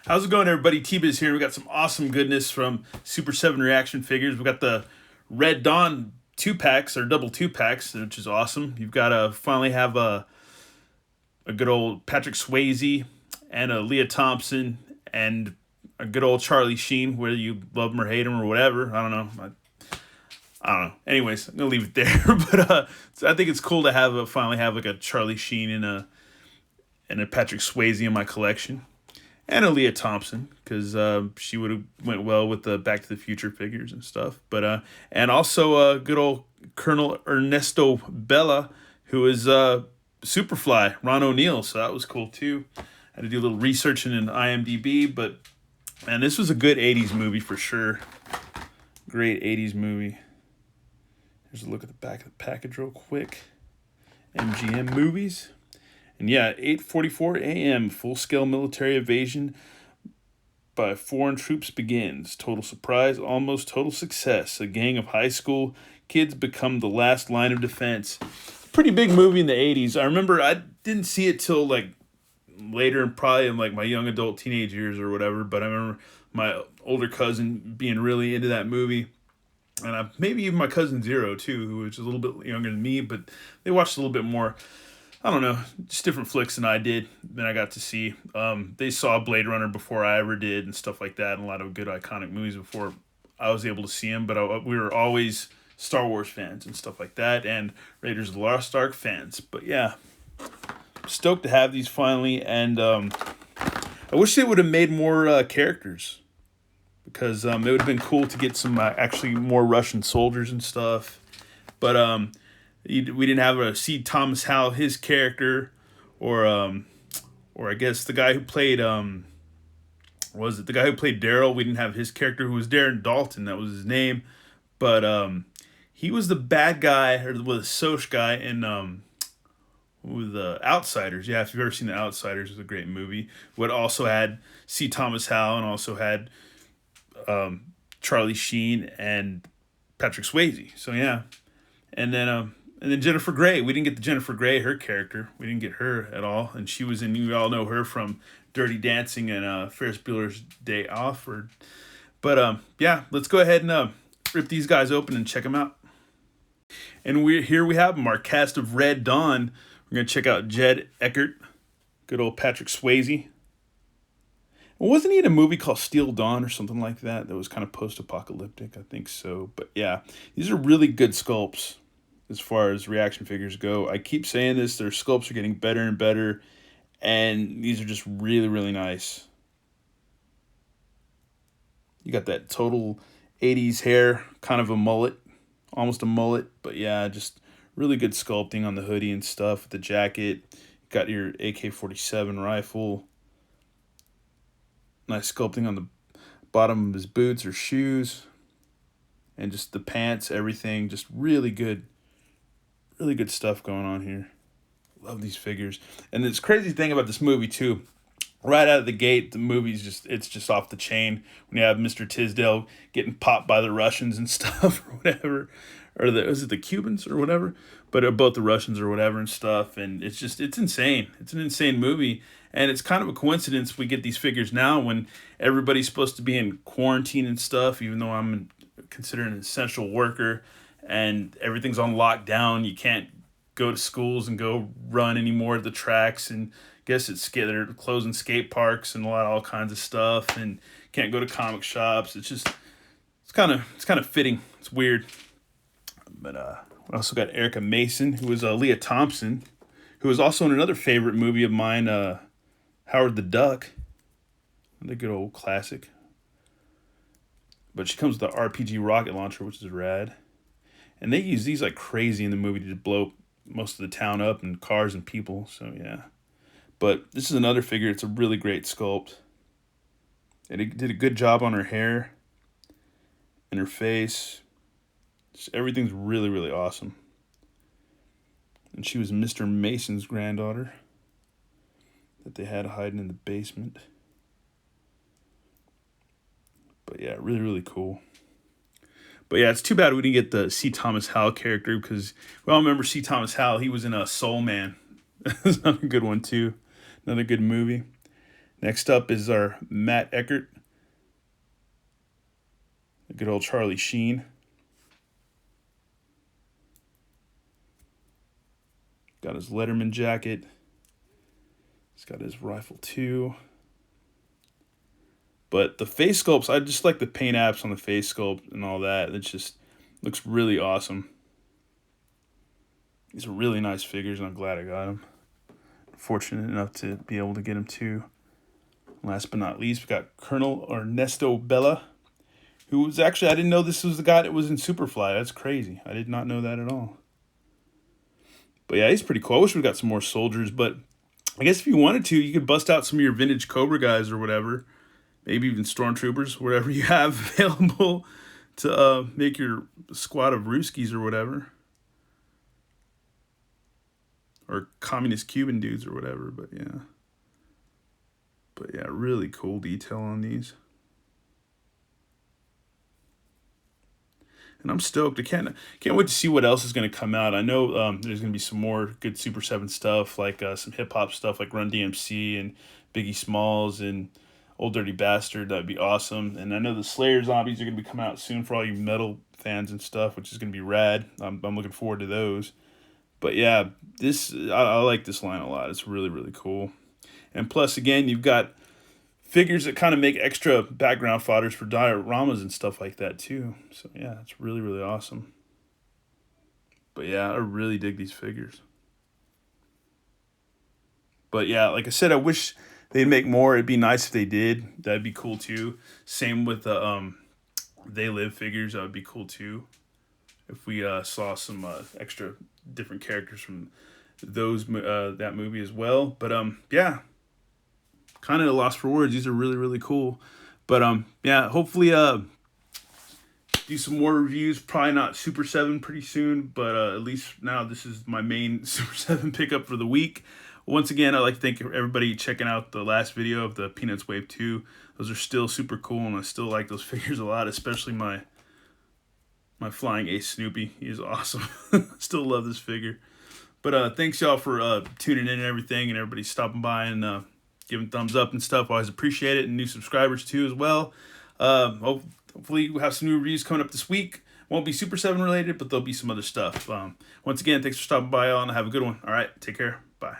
How's it going, everybody? T-Biz here. We got some awesome goodness from Super7 reaction figures. We got the Red Dawn 2-packs, or double 2-packs, which is awesome. You've got to finally have a good old Patrick Swayze and a Leah Thompson and a good old Charlie Sheen, whether you love him or hate him or whatever. I don't know. I don't know. Anyways, I'm gonna leave it there. But so I think it's cool to finally have like a Charlie Sheen and a Patrick Swayze in my collection. And a Leah Thompson, because she would have went well with the Back to the Future figures and stuff. But and also good old Colonel Ernesto Bella, who is Superfly, Ron O'Neal. So that was cool too. Had to do a little researching in IMDb, but man, this was a good '80s movie for sure. Great '80s movie. Here's a look at the back of the package real quick. MGM Movies. And yeah, 8:44 a.m., full-scale military invasion by foreign troops begins. Total surprise, almost total success. A gang of high school kids become the last line of defense. Pretty big movie in the 80s. I remember I didn't see it till like later, and probably in like my young adult teenage years or whatever, but I remember my older cousin being really into that movie. And maybe even my cousin Zero, too, who was a little bit younger than me, but they watched a little bit more. I don't know, just different flicks than I did, than I got to see. They saw Blade Runner before I ever did and stuff like that, and a lot of good iconic movies before I was able to see them. But we were always Star Wars fans and stuff like that, and Raiders of the Lost Ark fans. But yeah, stoked to have these finally, and I wish they would have made more characters, because it would have been cool to get some actually more Russian soldiers and stuff. But we didn't have a see Thomas Howell, his character, or I guess the guy who played was it the guy who played Daryl? We didn't have his character, who was Darren Dalton. That was his name, but he was the bad guy, or the Soch guy in with the Outsiders. Yeah, if you've ever seen the Outsiders, it's a great movie. What also had C. Thomas Howell and also had Charlie Sheen and Patrick Swayze. So yeah, and then Jennifer Grey. We didn't get the Jennifer Grey, her character. We didn't get her at all. And she was in, you all know her from Dirty Dancing and Ferris Bueller's Day Off. But yeah, let's go ahead and rip these guys open and check them out. And here we have them, our cast of Red Dawn. We're going to check out Jed Eckert, good old Patrick Swayze. Well, wasn't he in a movie called Steel Dawn or something like that was kind of post-apocalyptic? I think so. But yeah, these are really good sculpts as far as reaction figures go. I keep saying this, their sculpts are getting better and better, and these are just really, really nice. You got that total 80s hair, kind of a mullet, almost a mullet, but yeah, just really good sculpting on the hoodie and stuff, the jacket. You got your AK-47 rifle. Nice sculpting on the bottom of his boots or shoes, and just the pants, everything, just really good stuff going on here. Love these figures. And this crazy thing about this movie too, right out of the gate, the movie's it's just off the chain. When you have Mr. Tisdale getting popped by the Russians and stuff or whatever, or is it the Cubans or whatever? But both the Russians or whatever and stuff. And it's insane. It's an insane movie. And it's kind of a coincidence we get these figures now when everybody's supposed to be in quarantine and stuff, even though I'm considered an essential worker and everything's on lockdown. You can't go to schools and go run anymore at the tracks, and guess they're closing skate parks and all kinds of stuff, and can't go to comic shops. It's kind of fitting. It's weird. But we also got Erica Mason, who was Leah Thompson, who was also in another favorite movie of mine, Howard the Duck, the good old classic. But she comes with the RPG rocket launcher, which is rad. And they use these like crazy in the movie to blow most of the town up and cars and people. So yeah. But this is another figure. It's a really great sculpt. And it did a good job on her hair and her face. Just everything's really, really awesome. And she was Mr. Mason's granddaughter that they had hiding in the basement. But yeah, really, really cool. But yeah, it's too bad we didn't get the C. Thomas Howell character, because we all remember C. Thomas Howell. He was in Soul Man. That's another good one too. Another good movie. Next up is our Matt Eckert, the good old Charlie Sheen. Got his Letterman jacket. He's got his rifle too. But the face sculpts, I just like the paint apps on the face sculpt and all that. It just looks really awesome. These are really nice figures, and I'm glad I got them. Fortunate enough to be able to get them too. Last but not least, we got Colonel Ernesto Bella, who was actually, I didn't know this was the guy that was in Superfly. That's crazy. I did not know that at all. But yeah, he's pretty cool. I wish we got some more soldiers, but I guess if you wanted to, you could bust out some of your vintage Cobra guys or whatever. Maybe even Stormtroopers, whatever you have available to make your squad of Ruskies or whatever. Or communist Cuban dudes or whatever, but yeah. But yeah, really cool detail on these. And I'm stoked. I can't wait to see what else is going to come out. I know there's going to be some more good Super 7 stuff, like some hip-hop stuff like Run DMC and Biggie Smalls and Old Dirty Bastard. That'd be awesome. And I know the Slayer zombies are going to be coming out soon for all you metal fans and stuff, which is going to be rad. I'm looking forward to those. But yeah, I like this line a lot. It's really, really cool. And plus, again, you've got figures that kind of make extra background fodders for dioramas and stuff like that too. So yeah, it's really, really awesome. But yeah, I really dig these figures. But yeah, like I said, I wish they'd make more. It'd be nice if they did. That'd be cool too. Same with the They Live figures. That would be cool too. If we saw some extra different characters from that movie as well. But yeah, kind of lost for words. These are really, really cool. But yeah, hopefully do some more reviews. Probably not Super 7 pretty soon, but at least now this is my main Super 7 pickup for the week. Once again, I'd like to thank everybody checking out the last video of the Peanuts Wave 2. Those are still super cool, and I still like those figures a lot, especially my Flying Ace Snoopy. He is awesome. Still love this figure. But thanks y'all for tuning in and everything, and everybody stopping by and giving thumbs up and stuff. Always appreciate it, and new subscribers too as well. Hopefully we'll have some new reviews coming up this week. Won't be Super 7 related, but there'll be some other stuff. Once again, thanks for stopping by, y'all, and have a good one. All right, take care. Bye.